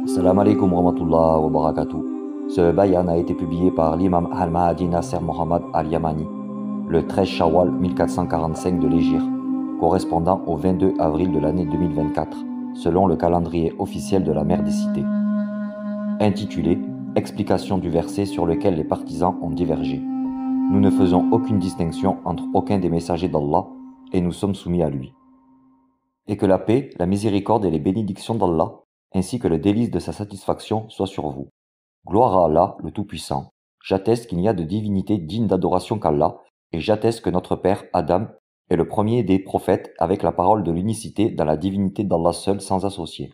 Assalamu alaikum wa rahmatullah wa barakatuh. Ce bayan a été publié par l'imam al-Mahdi Nasser Mohammad al-Yamani le 13 Shawwal 1445 de l'Hégire, correspondant au 22 avril de l'année 2024, selon le calendrier officiel de la mer des cités. Intitulé Explication du verset sur lequel les partisans ont divergé. Nous ne faisons aucune distinction entre aucun des messagers d'Allah et nous sommes soumis à lui. Et que la paix, la miséricorde et les bénédictions d'Allah, ainsi que le délice de sa satisfaction soient sur vous. Gloire à Allah, le Tout-Puissant. J'atteste qu'il n'y a de divinité digne d'adoration qu'Allah, et j'atteste que notre Père, Adam, est le premier des prophètes avec la parole de l'unicité dans la divinité d'Allah seul sans associé.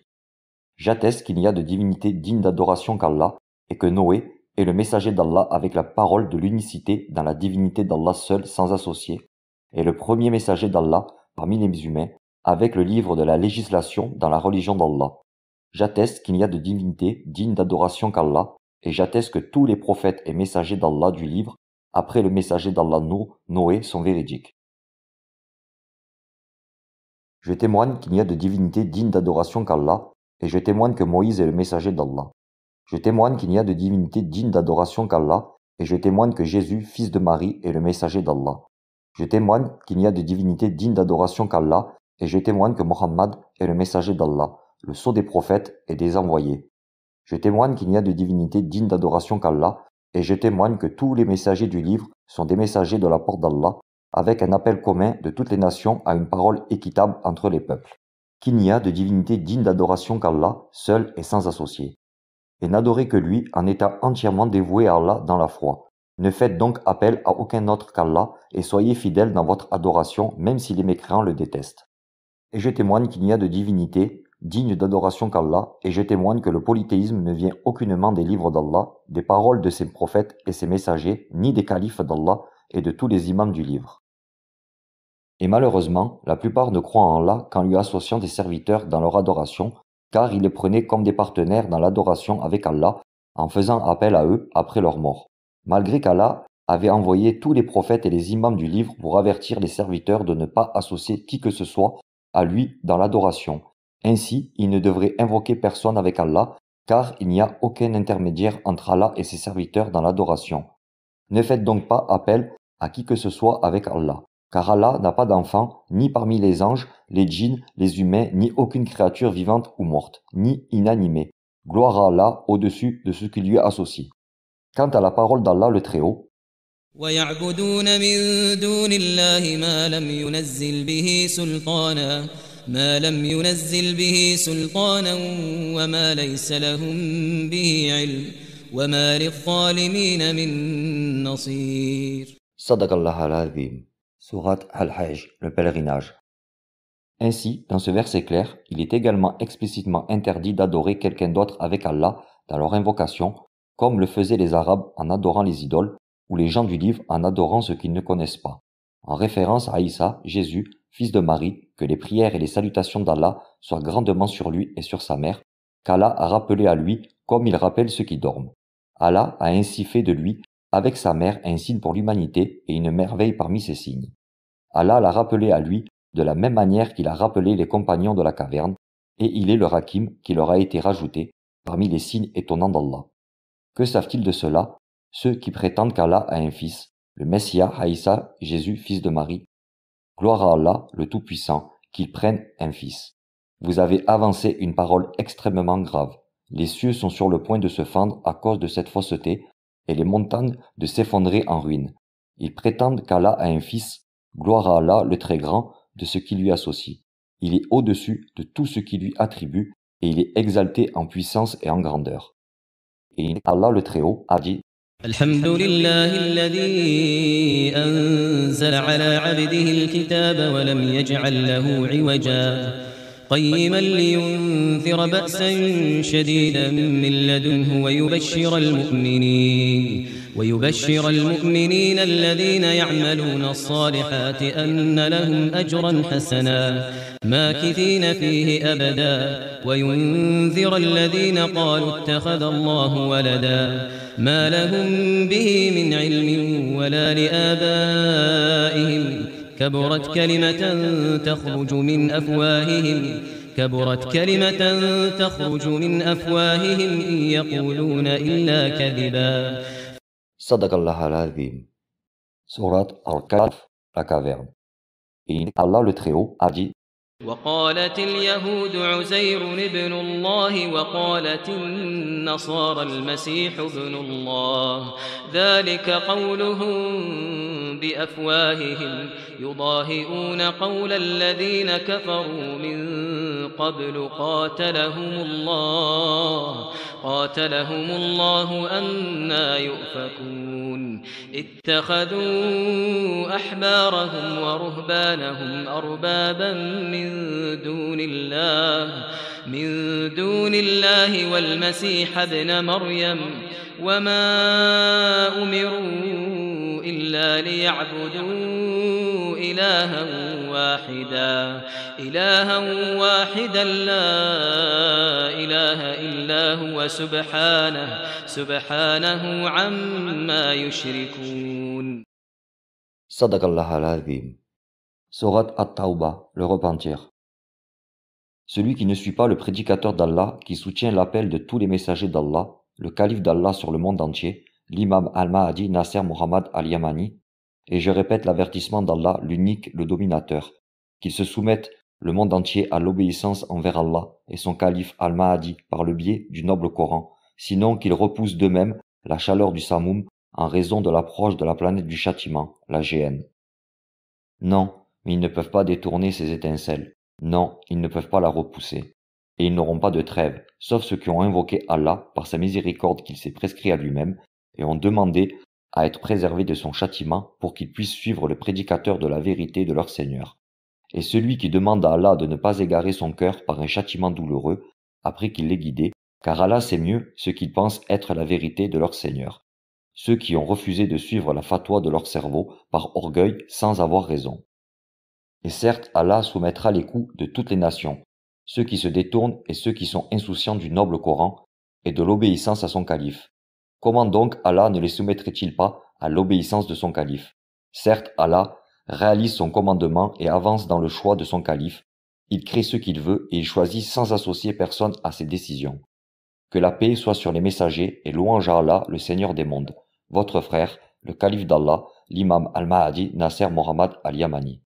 J'atteste qu'il n'y a de divinité digne d'adoration qu'Allah, et que Noé est le messager d'Allah avec la parole de l'unicité dans la divinité d'Allah seul sans associé, et le premier messager d'Allah parmi les musulmans, avec le livre de la législation dans la religion d'Allah. J'atteste qu'il n'y a de divinité digne d'adoration qu'Allah, et j'atteste que tous les prophètes et messagers d'Allah du livre, après le messager d'Allah Noé, sont véridiques. Je témoigne qu'il n'y a de divinité digne d'adoration qu'Allah, et je témoigne que Moïse est le messager d'Allah. Je témoigne qu'il n'y a de divinité digne d'adoration qu'Allah, et je témoigne que Jésus, fils de Marie, est le messager d'Allah. Je témoigne qu'il n'y a de divinité digne d'adoration qu'Allah, et je témoigne que Mohammed est le messager d'Allah, le sceau des prophètes et des envoyés. Je témoigne qu'il n'y a de divinité digne d'adoration qu'Allah, et je témoigne que tous les messagers du livre sont des messagers de la part d'Allah, avec un appel commun de toutes les nations à une parole équitable entre les peuples. Qu'il n'y a de divinité digne d'adoration qu'Allah, seul et sans associé. Et n'adorez que lui en étant entièrement dévoué à Allah dans la foi. Ne faites donc appel à aucun autre qu'Allah, et soyez fidèles dans votre adoration, même si les mécréants le détestent. Et je témoigne qu'il n'y a de divinité digne d'adoration qu'Allah, et je témoigne que le polythéisme ne vient aucunement des livres d'Allah, des paroles de ses prophètes et ses messagers, ni des califes d'Allah et de tous les imams du livre. Et malheureusement, la plupart ne croient en Allah qu'en lui associant des serviteurs dans leur adoration, car ils les prenaient comme des partenaires dans l'adoration avec Allah, en faisant appel à eux après leur mort. Malgré qu'Allah avait envoyé tous les prophètes et les imams du livre pour avertir les serviteurs de ne pas associer qui que ce soit à lui dans l'adoration. Ainsi, ils ne devraient invoquer personne avec Allah, car il n'y a aucun intermédiaire entre Allah et ses serviteurs dans l'adoration. Ne faites donc pas appel à qui que ce soit avec Allah, car Allah n'a pas d'enfant, ni parmi les anges, les djinns, les humains, ni aucune créature vivante ou morte, ni inanimée. Gloire à Allah au-dessus de ce qui lui associe. Quant à la parole d'Allah le Très-Haut, ويعبدون من دون الله ما لم ينزل به سلطانا وما ليس لهم به علم وما للظالمين من نصير. Sadaqallah al-Azim. Surat Al-Hajj, le pèlerinage. Ainsi, dans ce verset clair, il est également explicitement interdit d'adorer quelqu'un d'autre avec Allah dans leur invocation, comme le faisaient les Arabes en adorant les idoles, ou les gens du livre en adorant ce qu'ils ne connaissent pas. En référence à Isa, Jésus, fils de Marie, que les prières et les salutations d'Allah soient grandement sur lui et sur sa mère, qu'Allah a rappelé à lui comme il rappelle ceux qui dorment. Allah a ainsi fait de lui, avec sa mère, un signe pour l'humanité et une merveille parmi ses signes. Allah l'a rappelé à lui de la même manière qu'il a rappelé les compagnons de la caverne, et il est le Hakim qui leur a été rajouté parmi les signes étonnants d'Allah. Que savent-ils de cela, ceux qui prétendent qu'Allah a un fils, le Messia, Haïssa, Jésus, fils de Marie? Gloire à Allah, le Tout-Puissant, qu'il prenne un fils. Vous avez avancé une parole extrêmement grave. Les cieux sont sur le point de se fendre à cause de cette fausseté, et les montagnes de s'effondrer en ruine. Ils prétendent qu'Allah a un fils. Gloire à Allah, le Très Grand, de ce qui lui associe. Il est au-dessus de tout ce qui lui attribue, et il est exalté en puissance et en grandeur. Et Allah le Très-Haut a dit: الحمد لله الذي أنزل على عبده الكتاب ولم يجعل له عوجا قيما لينذر بأسا شديدا من لدنه ويبشر المؤمنين الذين يعملون الصالحات أن لهم أجرا حسنا ماكثين فيه أبدا وينذر الذين قالوا اتخذ الله ولدا ما لهم به من علم ولا لآبائهم كبرت كلمة تخرج من أفواههم إن يقولون إلا كذبا. Sadaqallah al-Azim. Sourate Al-Kahf, la caverne. Et Allah le Très-Haut a dit: وقالت اليهود عزير ابن الله وقالت النصارى المسيح ابن الله ذلك قولهم بأفواههم يضاهئون قول الذين كفروا من قبل قاتلهم الله أنى يؤفكون اتخذوا أحبارهم ورهبانهم أربابا من دون الله والمسيح ابن مريم وما أمروا إلا ليعبدوا إلها واحدا لا إله إلا هو سبحانه عما يشركون. Sadaqallah al-Azim. Sourate At-Tawbah, le repentir. Celui qui ne suit pas le prédicateur d'Allah, qui soutient l'appel de tous les messagers d'Allah, le calife d'Allah sur le monde entier, l'imam al-Mahdi Nasser Muhammad al-Yamani, et je répète l'avertissement d'Allah, l'unique, le dominateur, qu'il se soumette le monde entier à l'obéissance envers Allah et son calife al-Mahdi par le biais du noble Coran, sinon qu'ils repoussent d'eux-mêmes la chaleur du Samoum en raison de l'approche de la planète du châtiment, la géhenne. Non, mais ils ne peuvent pas détourner ces étincelles. Non, ils ne peuvent pas la repousser. Et ils n'auront pas de trêve, sauf ceux qui ont invoqué Allah par sa miséricorde qu'il s'est prescrit à lui-même et ont demandé à être préservés de son châtiment pour qu'ils puissent suivre le prédicateur de la vérité de leur Seigneur. Et celui qui demande à Allah de ne pas égarer son cœur par un châtiment douloureux, après qu'il l'ait guidé, car Allah sait mieux ce qu'ils pensent être la vérité de leur Seigneur. Ceux qui ont refusé de suivre la fatwa de leur cerveau par orgueil sans avoir raison. Et certes, Allah soumettra les coups de toutes les nations, ceux qui se détournent et ceux qui sont insouciants du noble Coran et de l'obéissance à son calife. Comment donc Allah ne les soumettrait-il pas à l'obéissance de son calife? Certes, Allah réalise son commandement et avance dans le choix de son calife. Il crée ce qu'il veut et il choisit sans associer personne à ses décisions. Que la paix soit sur les messagers et louange à Allah, le Seigneur des mondes. Votre frère, le calife d'Allah, l'imam al-Mahdi Nasser Muhammad al-Yamani.